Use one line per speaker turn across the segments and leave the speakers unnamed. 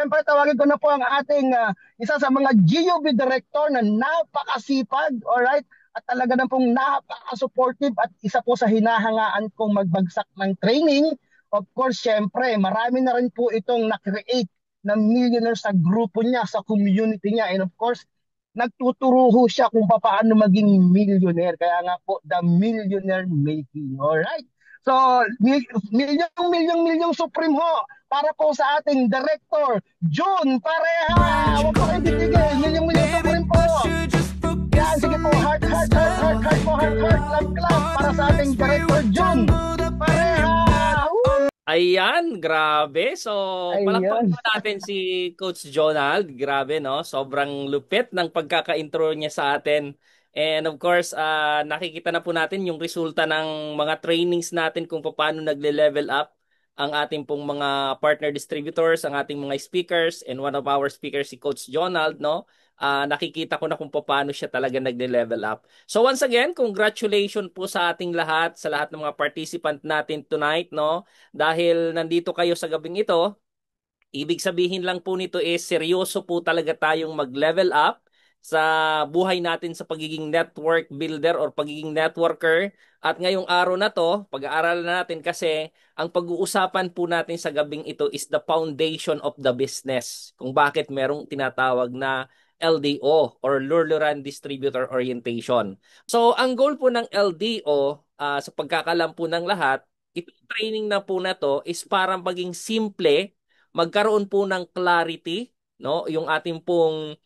syempre tawagin ko na po ang ating isa sa mga GUB director na napakasipag, alright? At talaga na pong napaka-supportive at isa po sa hinahangaan kong magbagsak ng training. Of course, syempre, marami na rin po itong na-create na millionaire sa grupo niya, sa community niya. And of course, nagtuturo ho siya kung paano maging millionaire. Kaya nga po, the millionaire making. Alright? So, milyong Supreme ho para po sa ating director, June Pareha. Huwag po kayong titigil. Milyong Supreme po. Yan, sige po. Heart po, heart. Love para sa ating director, June Pareha.
Ayan, grabe. So, palakpakan
Ayun.
po natin si Coach Jonald. Grabe, no? Sobrang lupit ng pagkaka-intro niya sa atin. And of course, nakikita na po natin yung resulta ng mga trainings natin kung paano nagle-level up ang ating pong mga partner distributors, ang ating mga speakers, and one of our speakers, si Coach Jonald, no? Nakikita ko na kung paano siya talaga nagle-level up. So once again, congratulations po sa ating lahat, sa lahat ng mga participant natin tonight, no? Dahil nandito kayo sa gabing ito, ibig sabihin lang po nito is seryoso po talaga tayong mag-level up sa buhay natin sa pagiging network builder or pagiging networker. At ngayong araw na to, pag-aaralan natin kasi ang pag-uusapan po natin sa gabing ito is the foundation of the business. Kung bakit merong tinatawag na LDO or Luluran Distributor Orientation. So, ang goal po ng LDO, sa pagkakalam po ng lahat, itong training na po na to is para maging simple, magkaroon po ng clarity, no? Yung ating pong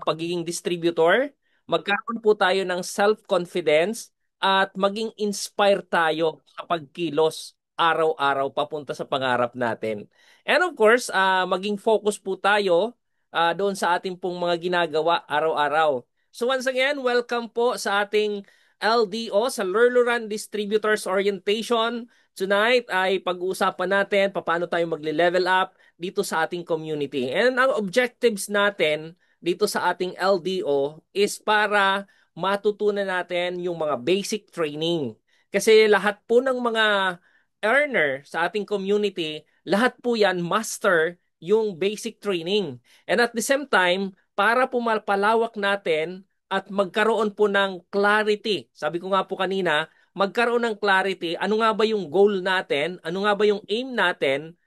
pagiging distributor, magkaroon po tayo ng self-confidence at maging inspire tayo sa pagkilos araw-araw papunta sa pangarap natin. And of course, maging focus po tayo doon sa ating pong mga ginagawa araw-araw. So once again, welcome po sa ating LDO, sa Luluran Distributors Orientation. Tonight ay pag-uusapan natin paano tayo magle-level up dito sa ating community. And ang objectives natin dito sa ating LDO is para matutunan natin yung mga basic training. Kasi lahat po ng mga earner sa ating community, lahat po yan master yung basic training. And at the same time, para po malpalawak natin at magkaroon po ng clarity. Sabi ko nga po kanina, magkaroon ng clarity, ano nga ba yung goal natin, ano nga ba yung aim natin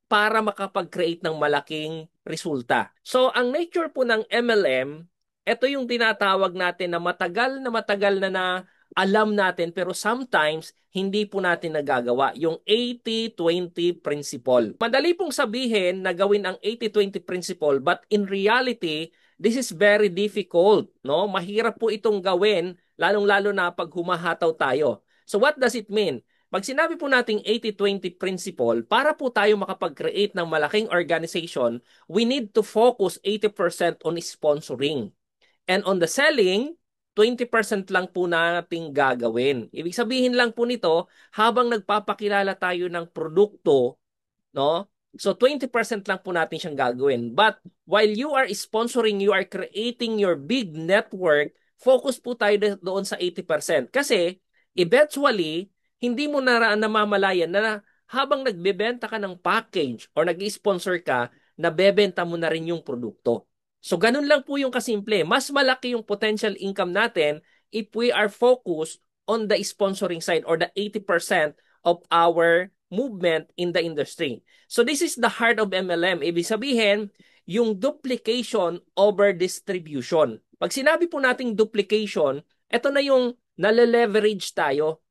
para makapag-create ng malaking resulta. So, ang nature po ng MLM, ito yung tinatawag natin na matagal na alam natin pero sometimes hindi po natin nagagawa. Yung 80-20 principle. Madali pong sabihin na gawin ang 80-20 principle but in reality, this is very difficult. No? Mahirap po itong gawin lalong-lalo na pag humahataw tayo. So what does it mean? Pag sinabi po nating 80-20 principle, para po tayo makapag-create ng malaking organization, we need to focus 80% on sponsoring. And on the selling, 20% lang po nating gagawin. Ibig sabihin lang po nito, habang nagpapakilala tayo ng produkto, no? So 20% lang po natin siyang gagawin. But while you are sponsoring, you are creating your big network, focus po tayo doon sa 80%. Kasi eventually, hindi mo na namamalayan na habang nagbebenta ka ng package or nag-sponsor ka, nabebenta mo na rin yung produkto. So ganun lang po yung kasimple. Mas malaki yung potential income natin if we are focused on the sponsoring side or the 80% of our movement in the industry. So this is the heart of MLM. Ibig sabihin, yung duplication over distribution. Pag sinabi po nating duplication, ito na yung nale-leverage tayo.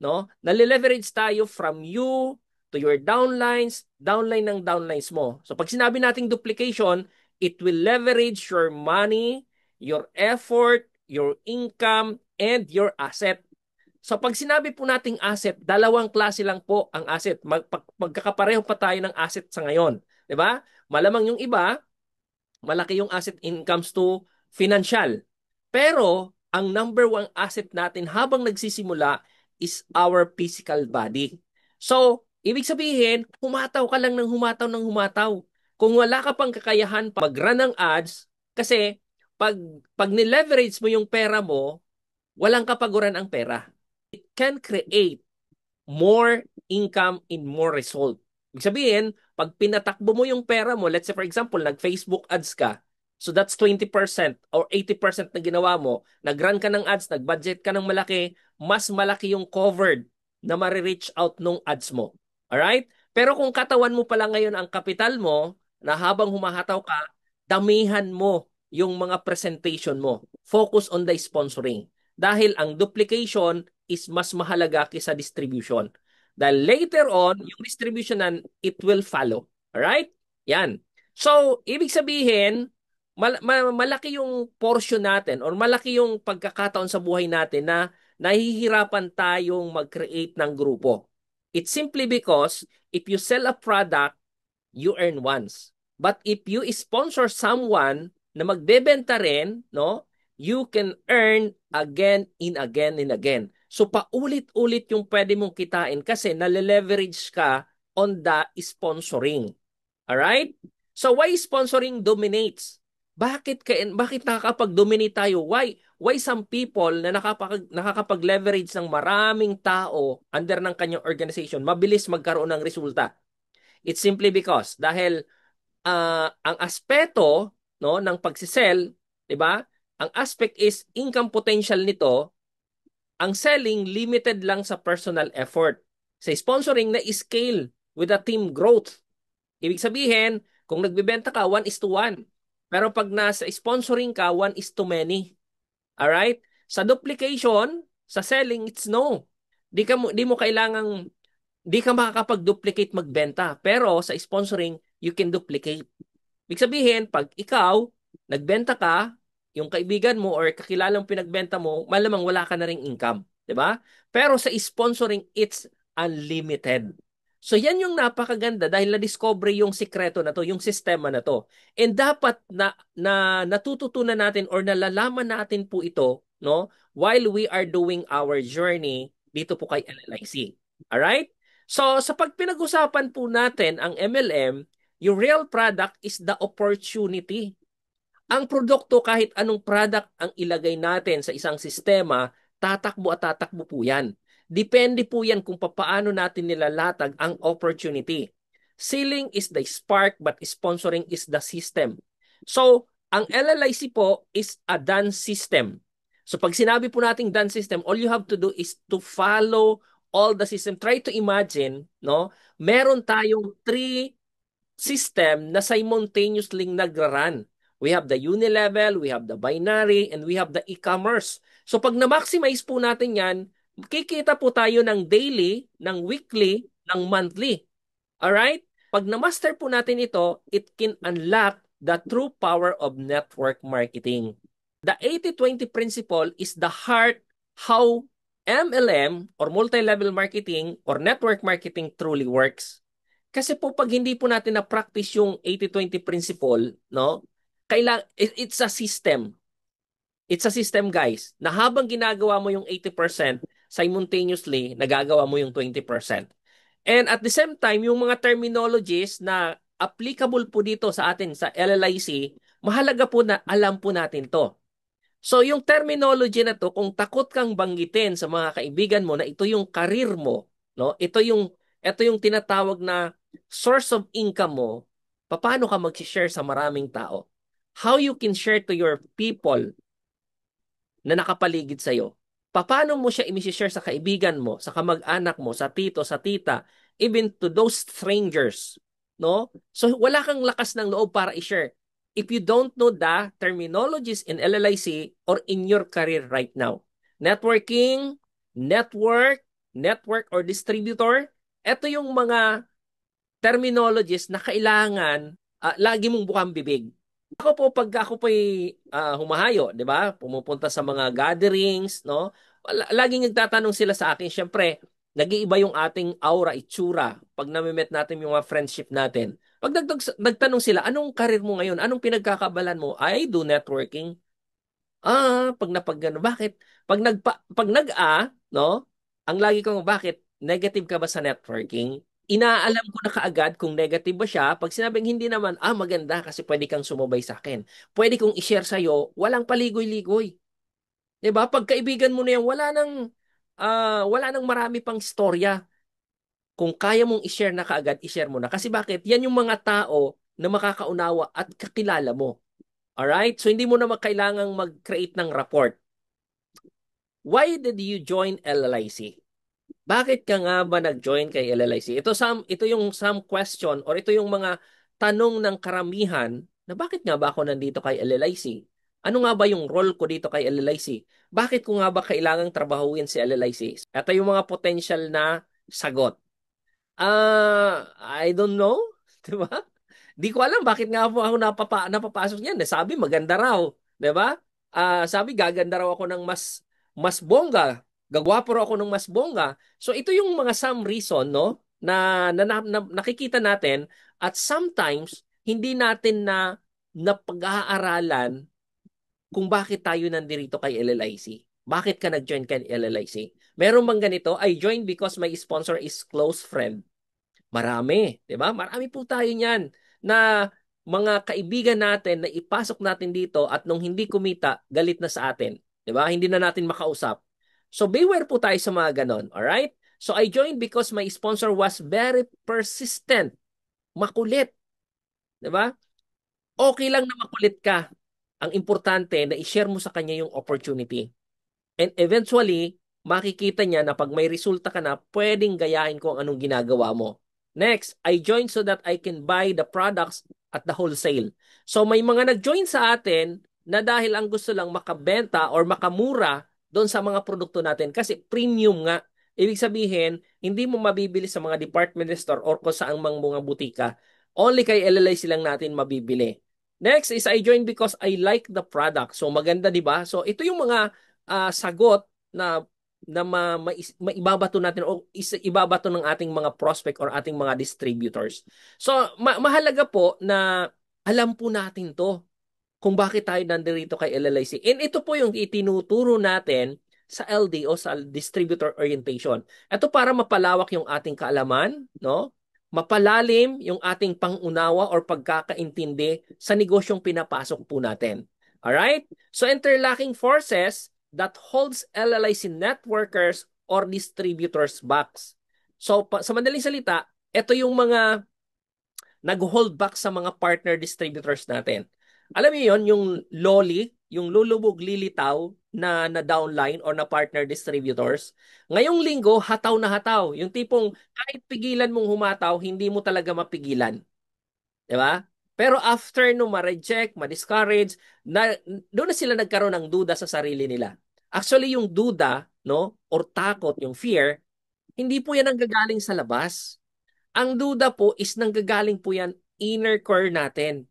No? Nale-leverage tayo from you to your downlines, downline ng downlines mo. So pag sinabi nating duplication, it will leverage your money, your effort, your income, and your asset. So pag sinabi po nating asset, dalawang klase lang po ang asset. Magkakapareho pa tayo ng asset sa ngayon. 'Di ba? Malamang yung iba, malaki yung asset incomes to financial. Pero ang number one asset natin habang nagsisimula is our physical body. So, ibig sabihin, humataw ka lang ng humataw. Kung wala ka pang kakayahan mag-run ng ads, kasi pag, pag nileverage mo yung pera mo, walang kapaguran ang pera. It can create more income in more result. Ibig sabihin, pag pinatakbo mo yung pera mo, let's say for example, nag-Facebook ads ka, so that's 20% or 80% na ginawa mo, nag-run ka ng ads, nag-budget ka ng malaki, mas malaki yung covered na marireach out nung ads mo. Alright? Pero kung katawan mo pala ngayon ang kapital mo, na habang humahataw ka, damihan mo yung mga presentation mo. Focus on the sponsoring. Dahil ang duplication is mas mahalaga kaysa distribution. Dahil later on, yung distribution nan, it will follow. Alright? Yan. So, ibig sabihin, malaki yung portion natin or malaki yung pagkakataon sa buhay natin na nahihirapan tayong mag-create ng grupo. It's simply because if you sell a product, you earn once. But if you sponsor someone na magbebenta rin, no, you can earn again and again. So paulit-ulit yung pwede mong kitain kasi nale-leverage ka on the sponsoring. Alright? So why sponsoring dominates? Bakit nakakapag-dominate tayo? Why some people na nakakapag-leverage ng maraming tao under ng kanyang organization mabilis magkaroon ng resulta? It's simply because dahil ang aspeto no ng pagsisell, 'di ba? Ang aspect is income potential nito, ang selling limited lang sa personal effort. Sa sponsoring na scale with a team growth. Ibig sabihin, kung nagbebenta ka 1:1. Pero pag nasa sponsoring ka 1:many. Alright? Sa duplication, sa selling, it's no. Di mo kailangang di ka makakapag-duplicate magbenta. Pero sa sponsoring, you can duplicate. Ibig sabihin, pag ikaw, nagbenta ka, yung kaibigan mo or kakilalang pinagbenta mo, malamang wala ka na ring income. 'Di ba? Pero sa sponsoring, it's unlimited. So yan yung napakaganda dahil na-discover yung sikreto na to, yung sistema na to. And dapat na natututunan natin or nalalaman natin po ito, no, while we are doing our journey dito po kay LLIC. Alright? So sa pagpinag-usapan po natin ang MLM, yung real product is the opportunity. Ang produkto, kahit anong product ang ilagay natin sa isang sistema, tatakbo at tatakbo po yan. Depende po yan kung paano natin nilalatag ang opportunity. Selling is the spark but sponsoring is the system. So, ang LLIC po is a done system. So, pag sinabi po nating done system, all you have to do is to follow all the system. Try to imagine, no? Meron tayong three system na simultaneously nagra-run. We have the unilevel, we have the binary, and we have the e-commerce. So pag na-maximize po natin yan, kikita po tayo ng daily, ng weekly, ng monthly. Alright? Pag na-master po natin ito, it can unlock the true power of network marketing. The 80-20 principle is the heart how MLM or multi-level marketing or network marketing truly works. Kasi po pag hindi po natin na-practice yung 80-20 principle, no? It's a system. It's a system, guys, na habang ginagawa mo yung 80%, simultaneously, nagagawa mo yung 20%. And at the same time, yung mga terminologies na applicable po dito sa atin sa LLIC, mahalaga po na alam po natin to. So yung terminology na to, kung takot kang banggitin sa mga kaibigan mo na ito yung karir mo, no? Ito yung tinatawag na source of income mo, paano ka mag-share sa maraming tao? How you can share to your people na nakapaligid sa iyo? Paano mo siya i-share sa kaibigan mo, sa kamag-anak mo, sa tito, sa tita, even to those strangers, no? So wala kang lakas ng loob para i-share if you don't know the terminologies in LLIC or in your career right now. Networking, network or distributor, ito yung mga terminologies na kailangan lagi mong bukang bibig. Ako po, pag ako po'y humahayo, di ba? Pumupunta sa mga gatherings, no? Laging nagtatanong sila sa akin, syempre, nag-iiba yung ating aura, itsura, pag nami-met natin yung mga friendship natin. Pag nagtanong sila, anong karir mo ngayon? Anong pinagkakabalan mo? I do networking. Pag napagano, bakit? No? Ang lagi kong bakit? Negative ka ba sa networking? Inaalam ko na kaagad kung negative ba siya. Pag sinabing hindi naman, maganda kasi pwede kang sumabay sa akin. Pwede kong i-share sa'yo, walang paligoy-ligoy. 'Di ba? Pag kaibigan mo na yan, wala nang marami pang istorya. kung kaya mong i-share na kaagad, i-share mo na. Kasi bakit? Yan yung mga tao na makakaunawa at kakilala mo. Alright? So, hindi mo na kailangang mag-create ng report. Why did you join LLIC? Bakit ka nga ba nag-join kay LLIC? Ito yung some question or ito yung mga tanong ng karamihan na bakit nga ba ako nandito kay LLIC? Ano nga ba yung role ko dito kay LLIC? Bakit ko nga ba kailangang trabahuin si LLIC? Ito yung mga potential na sagot. I don't know. Di ba? Di ko alam bakit nga po ako napapasok niyan. Sabi maganda raw. Di ba? Sabi gaganda raw ako ng mas bongga. Gagwapo raw ako ng mas bongga. So ito yung mga some reason, no? Na nakikita natin at sometimes hindi natin na pag-aaralan kung bakit tayo nandito kay LLIC. Bakit ka nag-join kay LLIC? Meron bang ganito? I joined because my sponsor is close friend. Marami, 'di ba? Marami po tayo niyan na mga kaibigan natin na ipasok natin dito at nung hindi kumita, galit na sa atin, 'di ba? Hindi na natin makausap. So beware po tayo sa mga ganon, all right? So I joined because my sponsor was very persistent, makulit, 'di ba? Okay lang na makulit ka. Ang importante na i-share mo sa kanya yung opportunity. And eventually, makikita niya na pag may resulta ka na, pwedeng gayahin ko ang anong ginagawa mo. Next, I joined so that I can buy the products at the wholesale. So may mga nag-join sa atin na dahil ang gusto lang makabenta or makamura doon sa mga produkto natin kasi premium nga. Ibig sabihin, hindi mo mabibili sa mga department store or kung saan mga butika. Only kay LLI silang natin mabibili. Next is I joined because I like the product. So maganda, di ba? So ito yung mga sagot na maibabato natin o ibabato ng ating mga prospect or ating mga distributors. So mahalaga po na alam po natin to kung bakit tayo nandito kay LLIC. And ito po yung itinuturo natin sa LD o sa distributor orientation. Ito para mapalawak yung ating kaalaman, no? Mapalalim yung ating pangunawa or pagkakaintindi sa negosyong pinapasok po natin. Alright? So interlocking forces that holds LLIC networkers or distributors back. So sa madaling salita, ito yung mga nag-hold back sa mga partner distributors natin. Alam niyo yon yung LOLI, yung lulubog lilitaw na downline or na partner distributors. Ngayong linggo, hataw na hataw. Yung tipong kahit pigilan mong humataw, hindi mo talaga mapigilan. Di ba? Pero after no ma-reject, ma-discourage, doon na sila nagkaroon ng duda sa sarili nila. Actually, yung duda, no, or takot, yung fear, hindi po yan ang gagaling sa labas. Ang duda po is nanggagaling po yan inner core natin.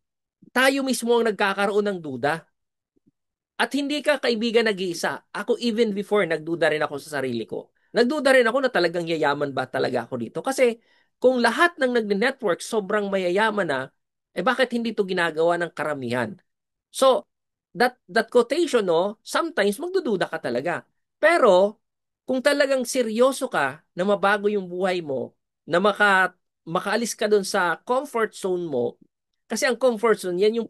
Tayo mismo ang nagkakaroon ng duda. At hindi ka kaibigan nag-iisa. Ako even before, nagduda rin ako sa sarili ko. Nagduda rin ako na talagang yayaman ba talaga ako dito. Kasi kung lahat ng nagne-network sobrang mayayaman na, eh bakit hindi to ginagawa ng karamihan? So, that quotation, no, sometimes magdududa ka talaga. Pero, kung talagang seryoso ka na mabago yung buhay mo, na makaalis ka doon sa comfort zone mo, kasi ang comfort zone, yan yung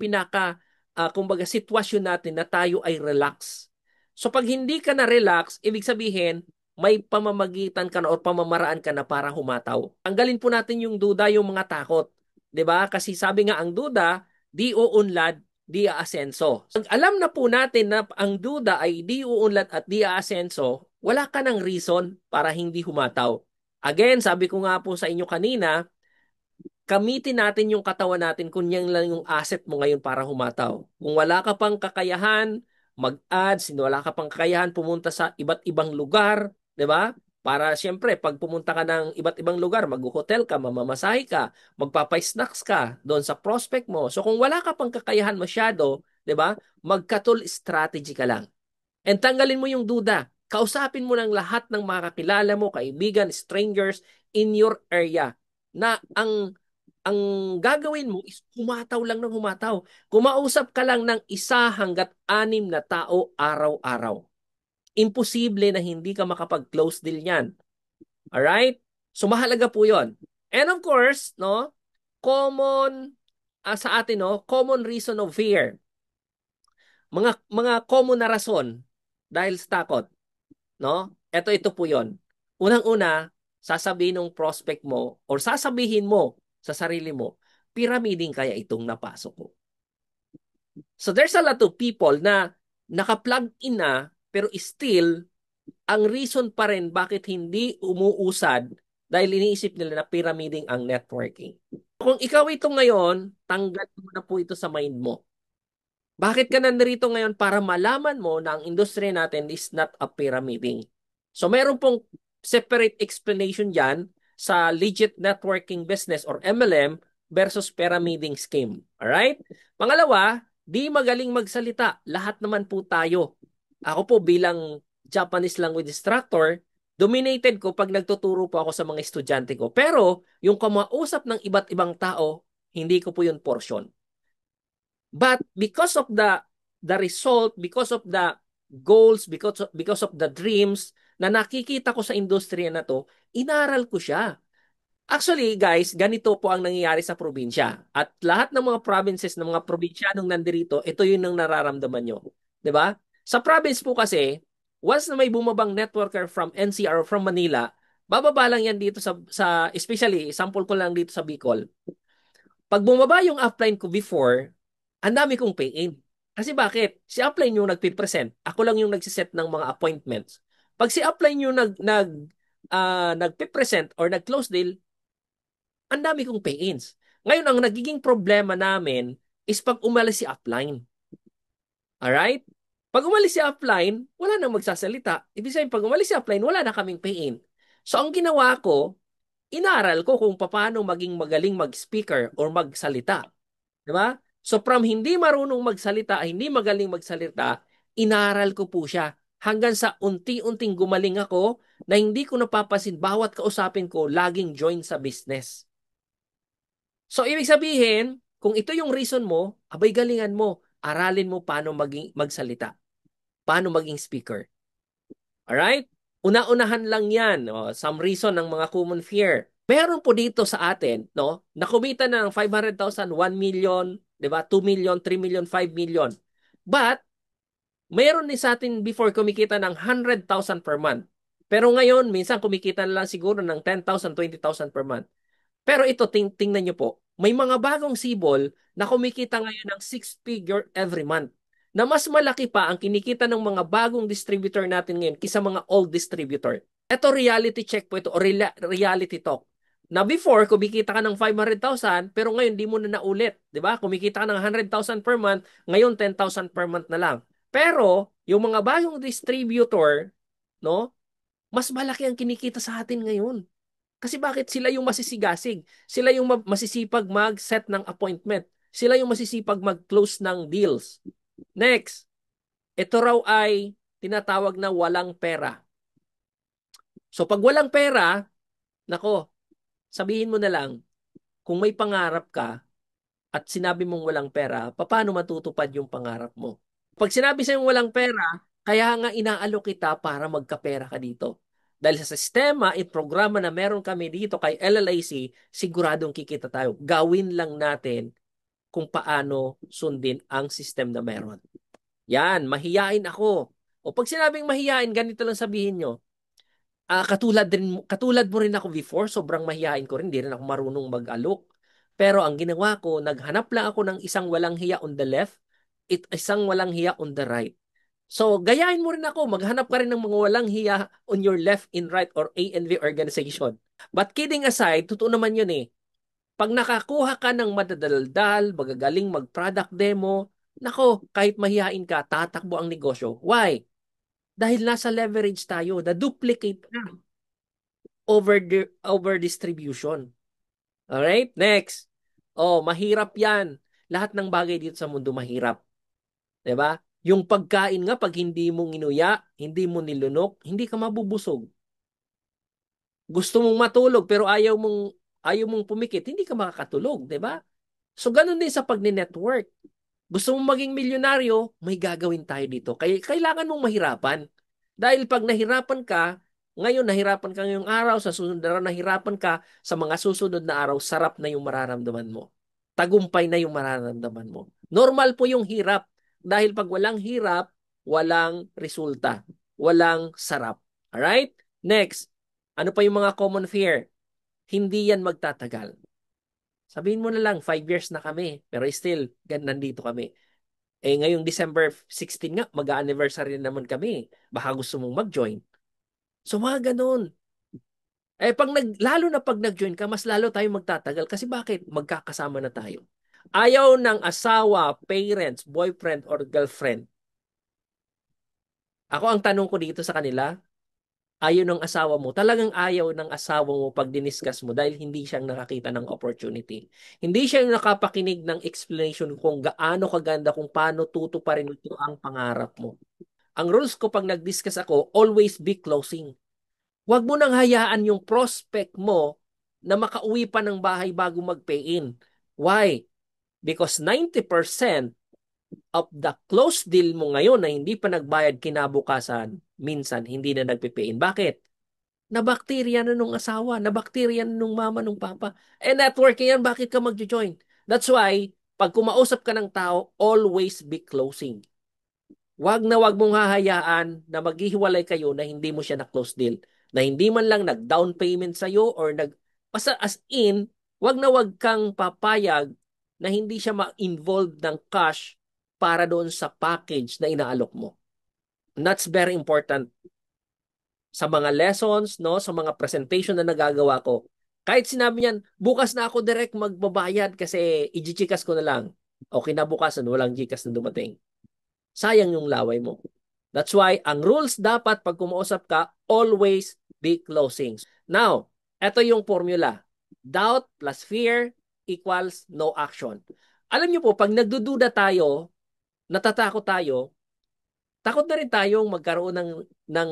kumbaga, sitwasyon natin na tayo ay relax. So, pag hindi ka na relax, ibig sabihin, may pamamagitan ka na o pamamaraan ka na para humataw. Tanggalin po natin yung duda, yung mga takot. 'Di ba? Kasi sabi nga ang duda, di uunlad, di aasenso. Pag alam na po natin na ang duda ay di uunlad at di aasenso, wala ka ng reason para hindi humataw. Again, sabi ko nga po sa inyo kanina, gamitin natin yung katawan natin kung yan lang yung asset mo ngayon para humataw. Kung wala ka pang kakayahan, mag-ads, wala ka pang kakayahan pumunta sa iba't ibang lugar, 'di ba? Para siyempre, pag pumunta ka ng iba't ibang lugar, mag-hotel ka, mamamasahe ka, magpapa-snacks ka doon sa prospect mo. So kung wala ka pang kakayahan masyado, 'di ba? Magka-tool strategy ka lang. And tanggalin mo yung duda. Kausapin mo ng lahat ng mga kakilala mo, kaibigan, strangers in your area na ang gagawin mo is humataw lang ng humataw. Kumausap ka lang ng 1 hanggat 6 na tao araw-araw. Imposible na hindi ka makapag-close deal niyan. Alright? So mahalaga po 'yon. And of course, no, common sa atin, no, common reason of fear. Mga common na rason dahil sa takot, no? Ito po 'yon. Unang-una, sasabihin ng prospect mo or sasabihin mo sa sarili mo, pyramiding kaya itong napasok ko. So there's a lot of people na naka-plug in na pero still ang reason pa rin bakit hindi umuusad dahil iniisip nila na pyramiding ang networking. Kung ikaw ito ngayon, tanggal mo na po ito sa mind mo. Bakit ka nandito ngayon? Para malaman mo na ang industry natin is not a pyramiding. So meron pong separate explanation dyan sa legit networking business or MLM versus pyramiding scheme. Alright? Pangalawa, di magaling magsalita. Lahat naman po tayo. Ako po bilang Japanese language instructor, dominated ko pag nagtuturo po ako sa mga estudyante ko. Pero yung kumausap ng iba't ibang tao, hindi ko po yun portion. But because of the result, because of the goals, because of the dreams na nakikita ko sa industriya na to, inaral ko siya. Actually, guys, ganito po ang nangyayari sa probinsya. At lahat ng mga provinces ng mga probinsyanong nandirito, ito yun ang nararamdaman nyo. 'Di ba? Sa province po kasi, once na may bumabang networker from NCR or from Manila, bababa lang yan dito sa especially, sample ko lang dito sa Bicol. Pag bumaba yung upline ko before, ang dami kong pay-in. Kasi bakit? Si upline yung nagpipresent. Ako lang yung nagsiset ng mga appointments. Pag si upline yung nagpipresent or nag-close deal, ang dami kong pay-ins. Ngayon, ang nagiging problema namin is pag umalis si upline. Alright? Pag umalis si upline, wala nang magsasalita. Ibig sabihin, pag umalis si upline, wala na kaming pay-in. So, ang ginawa ko, inaral ko kung paano maging magaling mag-speaker or magsalita. Di ba? So from hindi marunong magsalita, hindi magaling magsalita, inaral ko po siya hanggang sa unti-unting gumaling ako na hindi ko napapasin bawat kausapin ko laging join sa business. So ibig sabihin, kung ito yung reason mo, abay galingan mo, aralin mo paano magsalita, paano maging speaker. Alright? Una-unahan lang yan. Some reason ng mga common fear. Meron po dito sa atin, no, na kumita na ng 500,000, 1 million, 'di ba? 2 million, 3 million, 5 million. But meron din sa atin before kumikita ng 100,000 per month. Pero ngayon, minsan kumikita na lang siguro ng 10,000, 20,000 per month. Pero ito, tingnan nyo po, may mga bagong sibol na kumikita ngayon ng 6-figure every month na mas malaki pa ang kinikita ng mga bagong distributor natin ngayon kisa mga old distributor. Ito reality check po ito o reality talk. Na before, kumikita ka ng 500,000 pero ngayon di mo na naulit. Di ba? Kumikita ka ng 100,000 per month, ngayon 10,000 per month na lang. Pero, yung mga bagong distributor, no, mas malaki ang kinikita sa atin ngayon. Kasi bakit sila yung masisigasig? Sila yung masisipag mag-set ng appointment. Sila yung masisipag mag-close ng deals. Next, ito raw ay tinatawag na walang pera. So pag walang pera, nako, sabihin mo na lang, kung may pangarap ka at sinabi mong walang pera, paano matutupad yung pangarap mo? Pag sinabi sa'yo walang pera, kaya nga inaalok kita para magkapera ka dito. Dahil sa sistema at programa na meron kami dito kay LLAC, siguradong kikita tayo. Gawin lang natin kung paano sundin ang system na meron. Yan, mahiyain ako. O pag sinabing mahiyain, ganito lang sabihin nyo. Katulad mo rin ako before, sobrang mahiyain ko rin, hindi rin ako marunong mag-alok. Pero ang ginawa ko, naghanap lang ako ng isang walang hiya on the left, isang walang hiya on the right. So, gayahin mo rin ako, maghanap ka rin ng mga walang hiya on your left and right or A&V organization. But kidding aside, totoo naman yun eh. Pag nakakuha ka ng madadaldal, magagaling mag-product demo, nako, kahit mahihain ka, tatakbo ang negosyo. Why? Dahil nasa leverage tayo, na-duplicate na over distribution. Alright? Next. Oh, mahirap yan. Lahat ng bagay dito sa mundo mahirap. 'Di ba? Yung pagkain nga, pag hindi mo inuya, hindi mo nilunok, hindi ka mabubusog. Gusto mong matulog pero ayaw mong pumikit, hindi ka makakatulog, 'di ba? So ganun din sa pagni-network. Gusto mong maging milyonaryo, may gagawin tayo dito. Kaya kailangan mong mahirapan. Dahil pag nahirapan ka, ngayon nahirapan ka ngayong araw, sa susunod na araw nahirapan ka, sa mga susunod na araw, sarap na yung mararamdaman mo. Tagumpay na yung mararamdaman mo. Normal po yung hirap. Dahil pag walang hirap, walang resulta. Walang sarap. Alright? Next. Ano pa yung mga common fear? Hindi yan magtatagal. Sabihin mo na lang, 5 years na kami, pero still, nandito kami. Ngayong December 16 nga, mag-anniversary naman kami. Baka gusto mong mag-join. So, mga ganun. Lalo na pag nag-join ka, mas lalo tayo magtatagal. Kasi bakit? Magkakasama na tayo. Ayaw ng asawa, parents, boyfriend, or girlfriend. Ako ang tanong ko dito sa kanila, ayaw ng asawa mo. Talagang ayaw ng asawa mo pag diniscuss mo dahil hindi siyang nakakita ng opportunity. Hindi siya yung nakapakinig ng explanation kung gaano kaganda, kung paano tutuparin ito ang pangarap mo. Ang rules ko pag nag-discuss ako, always be closing. Huwag mo nang hayaan yung prospect mo na makauwi pa ng bahay bago mag-pay-in. Why? Because 90% of the close deal mo ngayon na hindi pa nagbayad kinabukasan, minsan hindi na nagpe-pay-in. Bakit? Nabakterya na nung asawa, nabakterya na nung mama, nung papa. Networking yan, bakit ka mag-join? That's why, pag kumausap ka ng tao, always be closing. Wag mong hahayaan na maghihiwalay kayo na hindi mo siya na-close deal. Na hindi man lang nag-down payment sa'yo or basta as in, wag kang papayag na hindi siya ma-involve ng cash para doon sa package na inaalok mo. And that's very important sa mga lessons, no, sa mga presentation na nagagawa ko. Kahit sinabi niyan, bukas na ako direct magbabayad kasi i-GCash ko na lang. O kinabukasan, walang GCash na dumating. Sayang yung laway mo. That's why, ang rules dapat pag kumausap ka, always be closing. Now, ito yung formula. Doubt plus fear equals no action. Alam niyo po, pag nagdududa tayo, natatakot tayo, takot na rin tayong magkaroon ng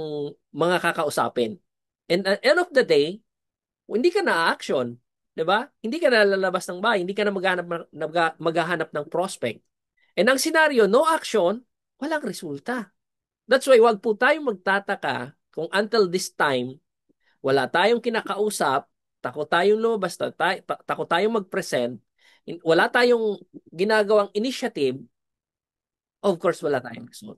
mga kakausapin. And at the end of the day, hindi ka na-action. 'Di ba? Hindi ka na lalabas ng bahay, hindi ka na maghahanap ng prospect. And ang senaryo, no action, walang resulta. That's why wag po tayong magtataka kung until this time, wala tayong kinakausap, takot tayong lumabas, takot tayong mag-present, wala tayong ginagawang initiative, of course wala tayong result.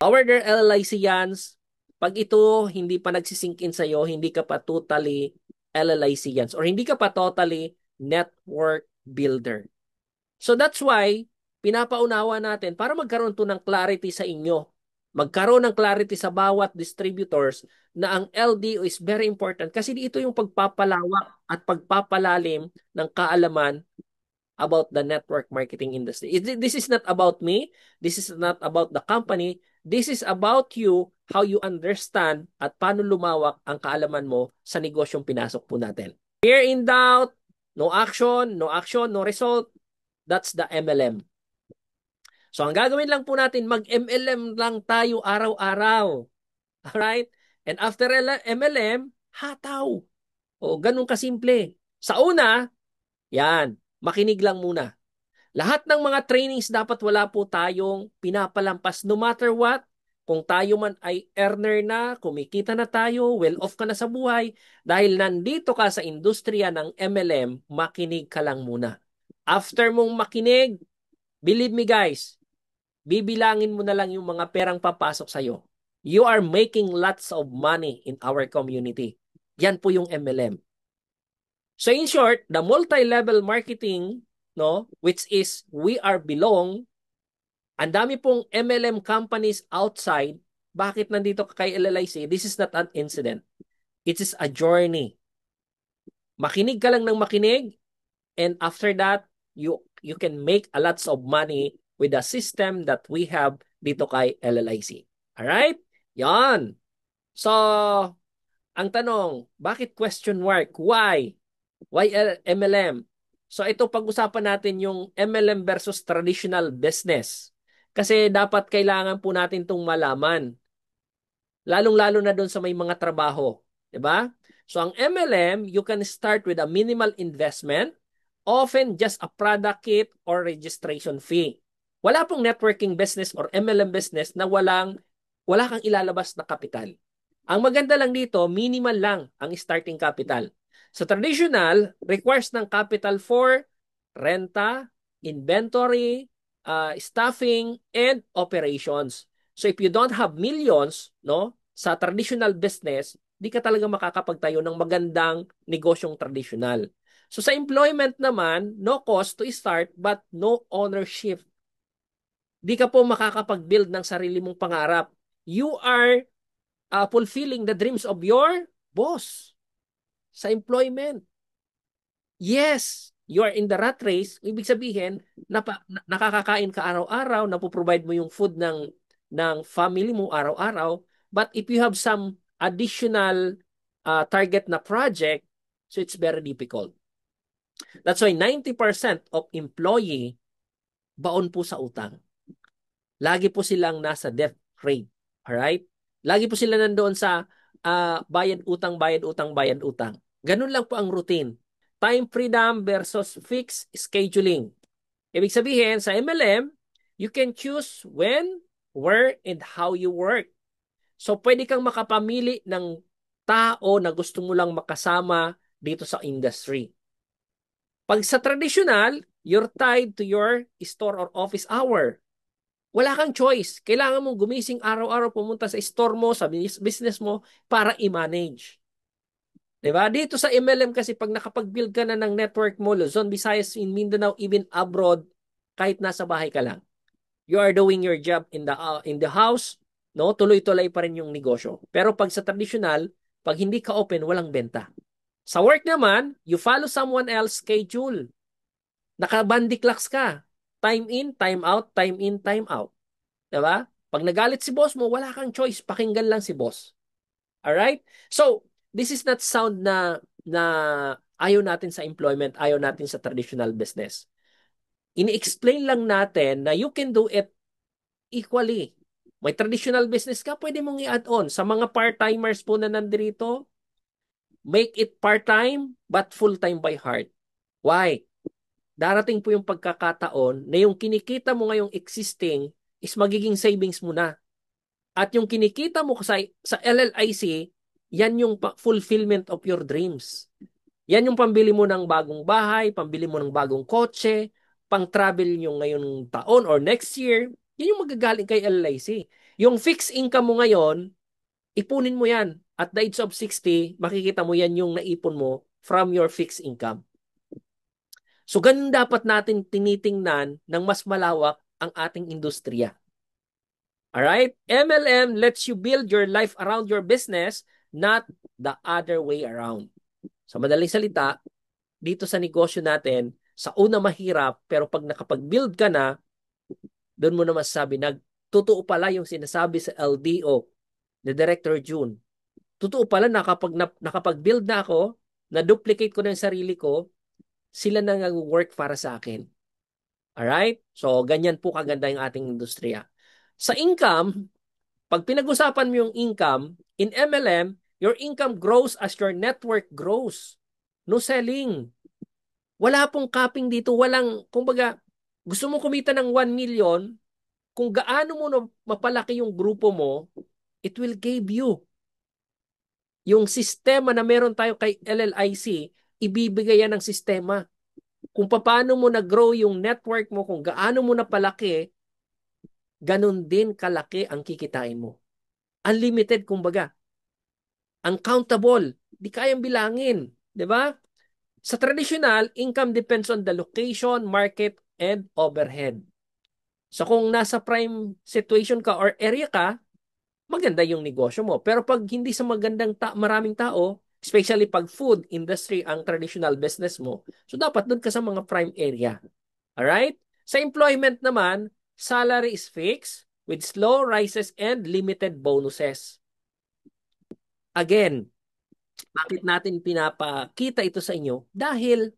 Our dear LLICians, pag ito hindi pa nagsisink in sa'yo, hindi ka pa totally LLICians or hindi ka pa totally network builder. So that's why, pinapaunawa natin para magkaroon to ng clarity sa inyo. Magkaroon ng clarity sa bawat distributors na ang LDO is very important kasi ito yung pagpapalawak at pagpapalalim ng kaalaman about the network marketing industry. This is not about me. This is not about the company. This is about you, how you understand at paano lumawak ang kaalaman mo sa negosyong pinasok po natin. Fear in doubt, no action, no result. That's the MLM. So ang gagawin lang po natin, mag-MLM lang tayo araw-araw. Alright? And after MLM, hataw. O ganun kasimple. Sa una, yan, makinig lang muna. Lahat ng mga trainings dapat wala po tayong pinapalampas no matter what. Kung tayo man ay earner na, kumikita na tayo, well off ka na sa buhay, dahil nandito ka sa industriya ng MLM, makinig ka lang muna. After mong makinig, believe me guys, bibilangin mo na lang yung mga perang papasok sa'yo. You are making lots of money in our community. Yan po yung MLM. So in short, the multi-level marketing, no, which is we are belong, ang dami pong MLM companies outside. Bakit nandito ka kay LLIC? This is not an incident. It is a journey. Makinig ka lang ng makinig, and after that, you can make a lots of money with the system that we have dito kay LLIC. Alright? Yan. So, ang tanong, bakit question mark? Why? Why MLM? So ito pag-usapan natin yung MLM versus traditional business. Kasi dapat kailangan po natin itong malaman. Lalong-lalo na doon sa may mga trabaho. 'Di ba? So ang MLM, you can start with a minimal investment, often just a product kit or registration fee. Wala pong networking business or MLM business na wala kang ilalabas na kapital. Ang maganda lang dito, minimal lang ang starting capital. So traditional, requires ng capital for renta, inventory, staffing, and operations. So if you don't have millions, no, sa traditional business, di ka talaga makakapagtayo ng magandang negosyong tradisyonal. So sa employment naman, no cost to start but no ownership. Di ka po makakapag-build ng sarili mong pangarap. You are fulfilling the dreams of your boss sa employment. Yes, you are in the rat race. Ibig sabihin, nakakakain ka araw-araw, napoprovide mo yung food ng family mo araw-araw. But if you have some additional target na project, so it's very difficult. That's why 90% of employee baon po sa utang. Lagi po silang nasa debt rate. Alright? Lagi po sila nandoon sa bayad utang, bayad utang, bayad utang. Ganun lang po ang routine. Time freedom versus fixed scheduling. Ibig sabihin, sa MLM, you can choose when, where, and how you work. So, pwede kang makapamili ng tao na gusto mo lang makasama dito sa industry. Pag sa traditional, you're tied to your store or office hour. Wala kang choice. Kailangan mong gumising araw-araw, pumunta sa store mo, sa business mo, para i-manage. Diba? Dito sa MLM kasi pag nakapag-build ka na ng network mo, Luzon, Visayas, in Mindanao, even abroad, kahit nasa bahay ka lang, you are doing your job in the house, no? Tuloy-tuloy pa rin yung negosyo. Pero pag sa traditional, pag hindi ka open, walang benta. Sa work naman, you follow someone else schedule. Naka-bandiklaks ka. Time in, time out, time in, time out. Diba? Pag nagalit si boss mo, wala kang choice. Pakinggan lang si boss. Alright? So, this is not sound na ayaw natin sa employment, ayaw natin sa traditional business. Ini-explain lang natin na you can do it equally. May traditional business ka, pwede mong i-add on. Sa mga part-timers po na nandito, make it part-time but full-time by heart. Why? Darating po yung pagkakataon na yung kinikita mo ngayong existing is magiging savings mo na. At yung kinikita mo sa LLIC, yan yung fulfillment of your dreams. Yan yung pambili mo ng bagong bahay, pambili mo ng bagong kotse, pang-travel nyo ngayong taon or next year, yan yung magagaling kay LLIC. Yung fixed income mo ngayon, ipunin mo yan. At the age of 60, makikita mo yan yung naipon mo from your fixed income. So, ganun dapat natin tinitingnan ng mas malawak ang ating industriya. Alright? MLM lets you build your life around your business, not the other way around. Sa madaling salita, dito sa negosyo natin, sa una mahirap, pero pag nakapag-build ka na, doon mo na masasabi, totoo pala yung sinasabi sa LDO ni Director June. Totoo pala nakapag-build na ako, na-duplicate ko na yung sarili ko, sila na nag-work para sa akin. Alright? So, ganyan po kaganda yung ating industriya. Sa income, pag pinag-usapan mo yung income, in MLM, your income grows as your network grows. No selling. Wala pong capping dito. Kumbaga, gusto mo kumita ng 1 million, kung gaano mo mapalaki yung grupo mo, it will give you. Yung sistema na meron tayo kay LLIC, ibibigay yan ng sistema. Kung paano mo na-grow yung network mo, kung gaano mo napalaki, ganun din kalaki ang kikitain mo. Unlimited, kumbaga. Uncountable. Di kayang bilangin. Di ba? Sa traditional, income depends on the location, market, and overhead. So kung nasa prime situation ka or area ka, maganda yung negosyo mo. Pero pag hindi sa maraming tao, especially pag food industry ang traditional business mo, so dapat doon ka sa mga prime area. Alright? Sa employment naman, salary is fixed with slow rises and limited bonuses. Again, bakit natin pinapakita ito sa inyo? Dahil